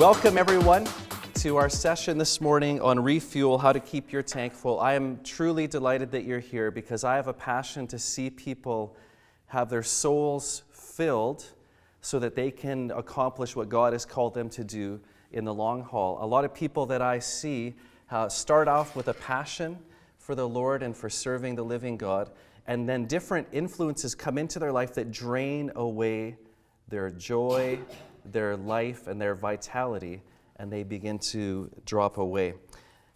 Welcome, everyone, to our session this morning on Refuel, how to keep your tank full. I am truly delighted that you're here because I have a passion to see people have their souls filled so that they can accomplish what God has called them to do in the long haul. A lot of people that I see start off with a passion for the Lord and for serving the living God, and then different influences come into their life that drain away their joy, their life, and their vitality, and they begin to drop away.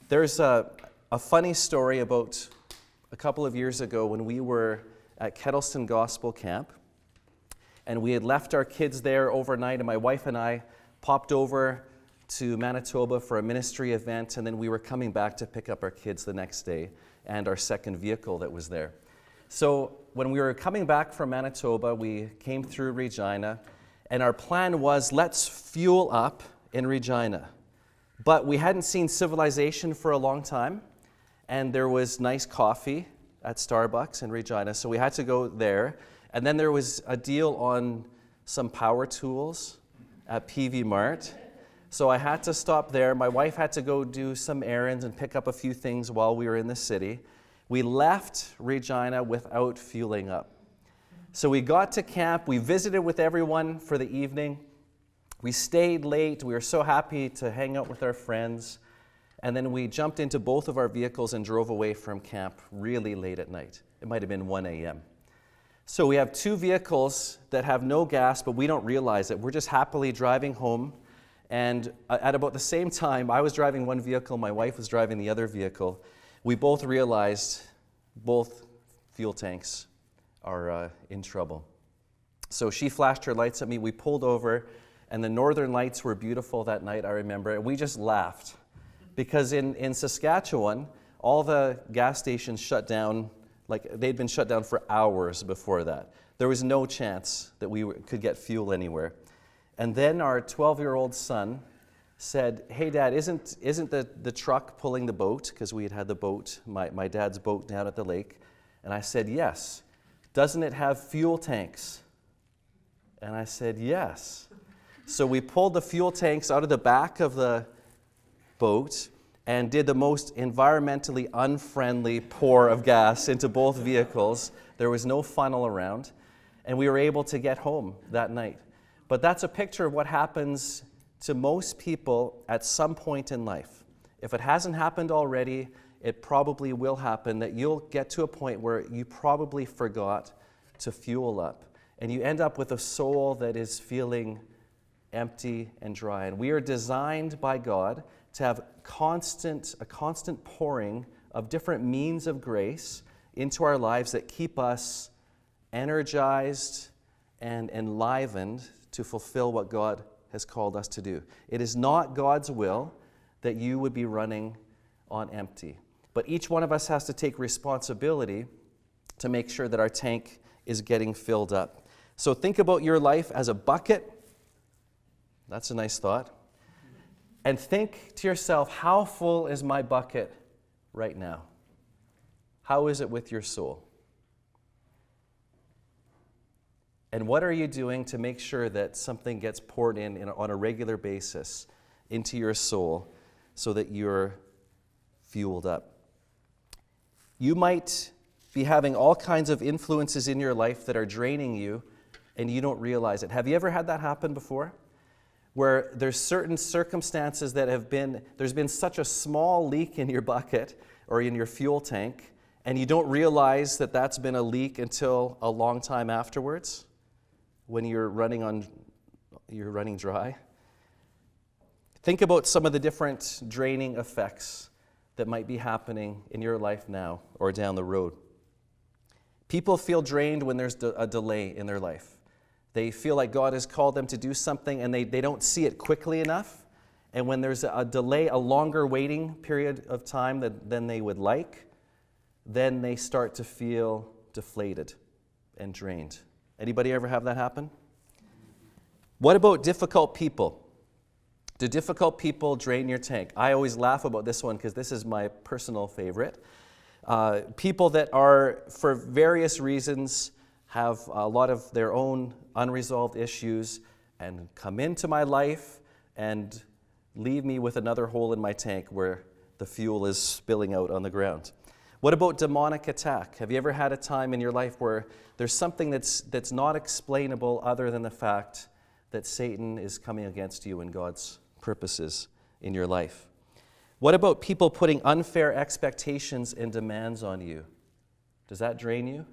There's a funny story about a couple of years ago when we were at Kettleston Gospel Camp, and we had left our kids there overnight, and my wife and I popped over to Manitoba for a ministry event, and then we were coming back to pick up our kids the next day and our second vehicle that was there. So when we were coming back from Manitoba, we came through Regina, and our plan was, let's fuel up in Regina. But we hadn't seen civilization for a long time, and there was nice coffee at Starbucks in Regina, so we had to go there. And then there was a deal on some power tools at PV Mart, so I had to stop there. My wife had to go do some errands and pick up a few things while we were in the city. We left Regina without fueling up. So we got to camp, we visited with everyone for the evening, we stayed late, we were so happy to hang out with our friends, and then we jumped into both of our vehicles and drove away from camp really late at night. It might have been 1 a.m. So we have two vehicles that have no gas, but we don't realize it. We're just happily driving home, and at about the same time, I was driving one vehicle, my wife was driving the other vehicle. We both realized both fuel tanks are in trouble. So she flashed her lights at me, we pulled over, and the northern lights were beautiful that night, I remember, and we just laughed. Because in Saskatchewan, all the gas stations shut down, like they'd been shut down for hours before that. There was no chance that we could get fuel anywhere. And then our 12-year-old son said, "Hey Dad, isn't the truck pulling the boat?" Because we had the boat, my dad's boat down at the lake. And I said, "Yes." "Doesn't it have fuel tanks?" And I said, "Yes." So we pulled the fuel tanks out of the back of the boat and did the most environmentally unfriendly pour of gas into both vehicles. There was no funnel around, and we were able to get home that night. But that's a picture of what happens to most people at some point in life. If it hasn't happened already, it probably will happen, that you'll get to a point where you probably forgot to fuel up, and you end up with a soul that is feeling empty and dry. And we are designed by God to have a constant pouring of different means of grace into our lives that keep us energized and enlivened to fulfill what God has called us to do. It is not God's will that you would be running on empty. But each one of us has to take responsibility to make sure that our tank is getting filled up. So think about your life as a bucket. That's a nice thought. And think to yourself, how full is my bucket right now? How is it with your soul? And what are you doing to make sure that something gets poured in on a regular basis into your soul so that you're fueled up? You might be having all kinds of influences in your life that are draining you, and you don't realize it. Have you ever had that happen before? Where there's certain circumstances that there's been such a small leak in your bucket or in your fuel tank, and you don't realize that that's been a leak until a long time afterwards, when you're running dry. Think about some of the different draining effects that might be happening in your life now or down the road. People feel drained when there's a delay in their life. They feel like God has called them to do something and they don't see it quickly enough. And when there's a delay, a longer waiting period of time than they would like, then they start to feel deflated and drained. Anybody ever have that happen? What about difficult people? Do difficult people drain your tank? I always laugh about this one because this is my personal favorite. People that are, for various reasons, have a lot of their own unresolved issues and come into my life and leave me with another hole in my tank where the fuel is spilling out on the ground. What about demonic attack? Have you ever had a time in your life where there's something that's not explainable other than the fact that Satan is coming against you and God's purposes in your life? What about people putting unfair expectations and demands on you? Does that drain you?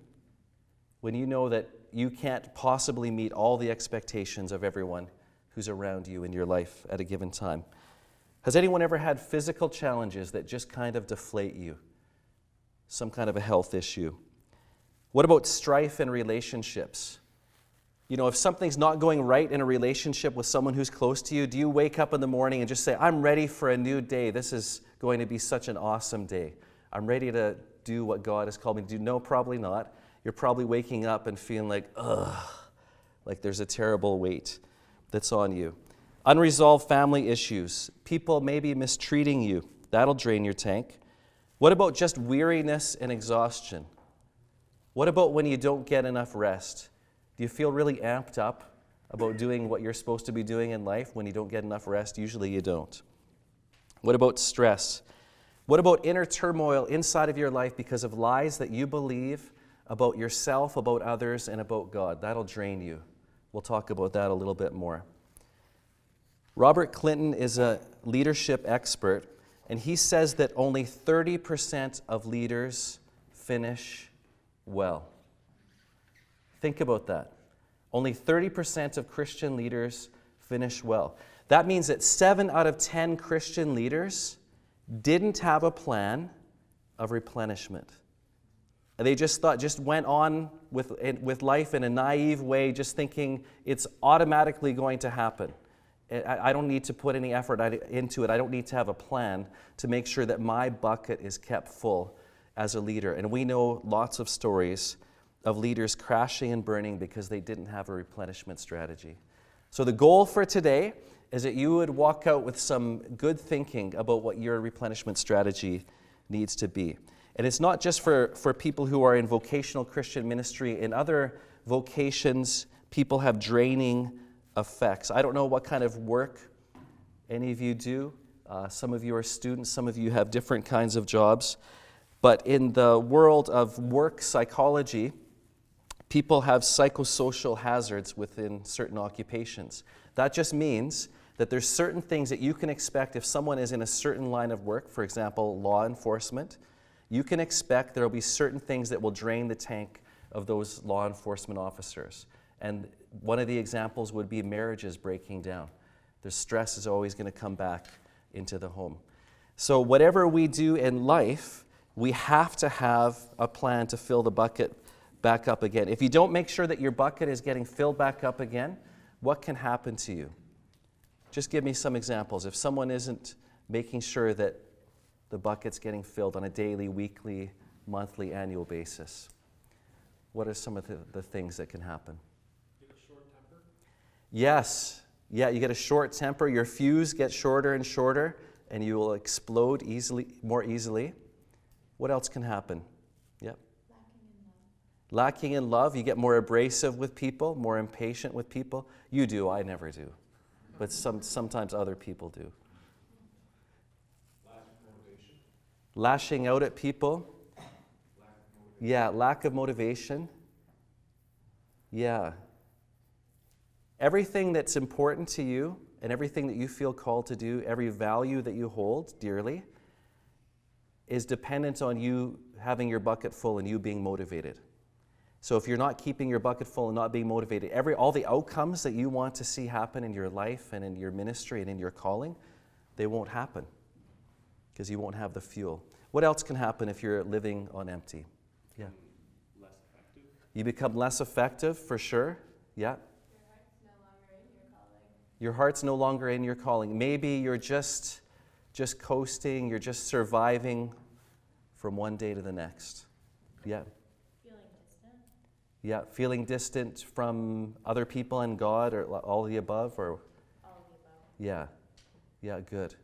When you know that you can't possibly meet all the expectations of everyone who's around you in your life at a given time. Has anyone ever had physical challenges that just kind of deflate you? Some kind of a health issue? What about strife in relationships? You know, if something's not going right in a relationship with someone who's close to you, do you wake up in the morning and just say, I'm ready for a new day. This is going to be such an awesome day. I'm ready to do what God has called me to do. No, probably not. You're probably waking up and feeling like, ugh, like there's a terrible weight that's on you. Unresolved family issues. People maybe mistreating you. That'll drain your tank. What about just weariness and exhaustion? What about when you don't get enough rest? Do you feel really amped up about doing what you're supposed to be doing in life when you don't get enough rest? Usually you don't. What about stress? What about inner turmoil inside of your life because of lies that you believe about yourself, about others, and about God? That'll drain you. We'll talk about that a little bit more. Robert Clinton is a leadership expert, and he says that only 30% of leaders finish well. Think about that. Only 30% of Christian leaders finish well. That means that 7 out of 10 Christian leaders didn't have a plan of replenishment. They just went on with life in a naive way, just thinking it's automatically going to happen. I don't need to put any effort into it. I don't need to have a plan to make sure that my bucket is kept full as a leader. And we know lots of stories of leaders crashing and burning because they didn't have a replenishment strategy. So the goal for today is that you would walk out with some good thinking about what your replenishment strategy needs to be. And it's not just for people who are in vocational Christian ministry. In other vocations, people have draining effects. I don't know what kind of work any of you do. Some of you are students, some of you have different kinds of jobs. But in the world of work psychology, people have psychosocial hazards within certain occupations. That just means that there's certain things that you can expect if someone is in a certain line of work, for example, law enforcement. You can expect there will be certain things that will drain the tank of those law enforcement officers. And one of the examples would be marriages breaking down. The stress is always going to come back into the home. So whatever we do in life, we have to have a plan to fill the bucket back up again. If you don't make sure that your bucket is getting filled back up again, what can happen to you? Just give me some examples. If someone isn't making sure that the bucket's getting filled on a daily, weekly, monthly, annual basis, what are some of the things that can happen? You get a short temper? Yes. Yeah, you get a short temper. Your fuse gets shorter and shorter, and you will explode more easily. What else can happen? Yep. Lacking in love. You get more abrasive with people, more impatient with people. You do. I never do. But sometimes other people do. Lack of motivation. Lashing out at people. Yeah, lack of motivation. Yeah. Everything that's important to you and everything that you feel called to do, every value that you hold dearly, is dependent on you having your bucket full and you being motivated. So if you're not keeping your bucket full and not being motivated, all the outcomes that you want to see happen in your life and in your ministry and in your calling, they won't happen because you won't have the fuel. What else can happen if you're living on empty? Yeah. Less effective. You become less effective, for sure. Yeah. Your heart's no longer in your calling. Your heart's no longer in your calling. Maybe you're just coasting, you're just surviving from one day to the next. Yeah. Feeling distant. Yeah, feeling distant from other people and God, or all of the above, or All of the above. yeah. Yeah, good.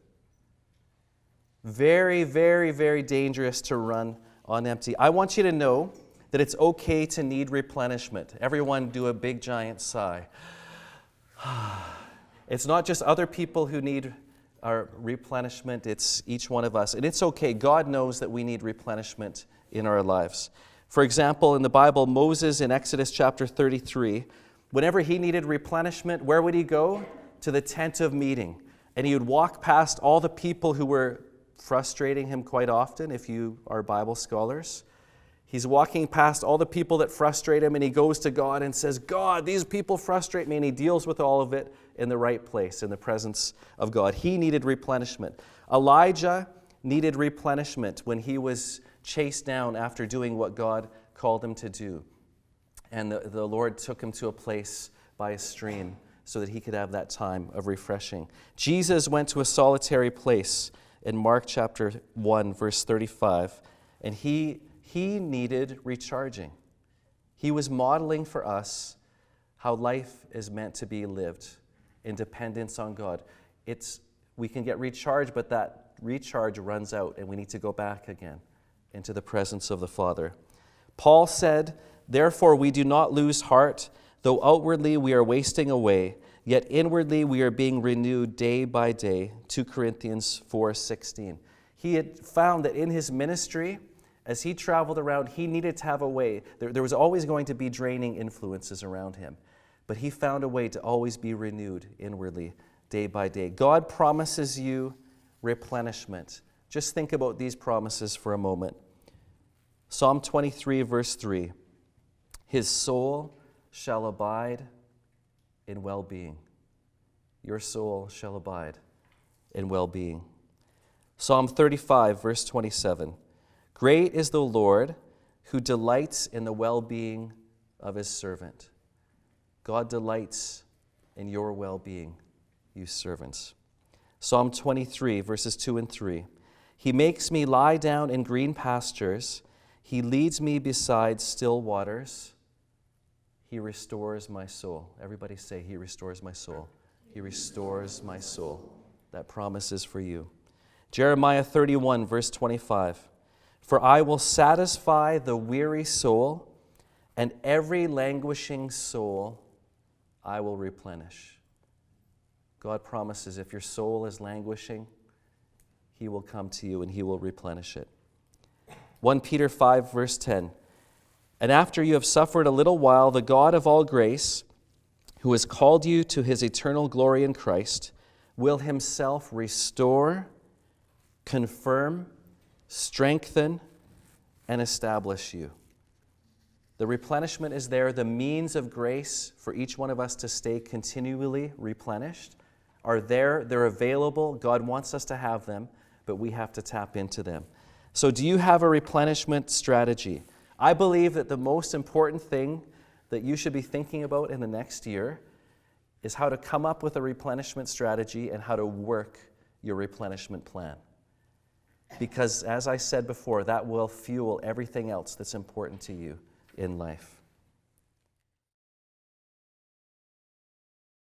Very, very, very dangerous to run on empty. I want you to know that it's okay to need replenishment. Everyone do a big giant sigh. It's not just other people who need our replenishment, it's each one of us. And it's okay. God knows that we need replenishment in our lives. For example, in the Bible, Moses in Exodus chapter 33, whenever he needed replenishment, where would he go? To the tent of meeting. And he would walk past all the people who were frustrating him quite often, if you are Bible scholars. He's walking past all the people that frustrate him, and he goes to God and says, God, these people frustrate me, and he deals with all of it in the right place, in the presence of God. He needed replenishment. Elijah needed replenishment when he was chased down after doing what God called him to do. And the Lord took him to a place by a stream so that he could have that time of refreshing. Jesus went to a solitary place in Mark chapter 1, verse 35, and he needed recharging. He was modeling for us how life is meant to be lived in dependence on God. We can get recharged, but that recharge runs out, and we need to go back again into the presence of the Father. Paul said, therefore we do not lose heart, though outwardly we are wasting away, yet inwardly we are being renewed day by day. 2 Corinthians 4:16. He had found that in his ministry, as he traveled around, he needed to have a way. There was always going to be draining influences around him, but he found a way to always be renewed inwardly, day by day. God promises you replenishment. Just think about these promises for a moment. Psalm 23, verse 3. His soul shall abide in well-being. Your soul shall abide in well-being. Psalm 35, verse 27. Great is the Lord who delights in the well-being of his servant. God delights in your well-being, you servants. Psalm 23, verses 2 and 3. He makes me lie down in green pastures. He leads me beside still waters. He restores my soul. Everybody say, he restores my soul. He restores my soul. That promise is for you. Jeremiah 31, verse 25. For I will satisfy the weary soul, and every languishing soul I will replenish. God promises if your soul is languishing, he will come to you and he will replenish it. 1 Peter 5, verse 10. And after you have suffered a little while, the God of all grace, who has called you to his eternal glory in Christ, will himself restore, confirm, strengthen, and establish you. The replenishment is there. The means of grace for each one of us to stay continually replenished are there. They're available. God wants us to have them, but we have to tap into them. So do you have a replenishment strategy? I believe that the most important thing that you should be thinking about in the next year is how to come up with a replenishment strategy and how to work your replenishment plan. Because as I said before, that will fuel everything else that's important to you in life.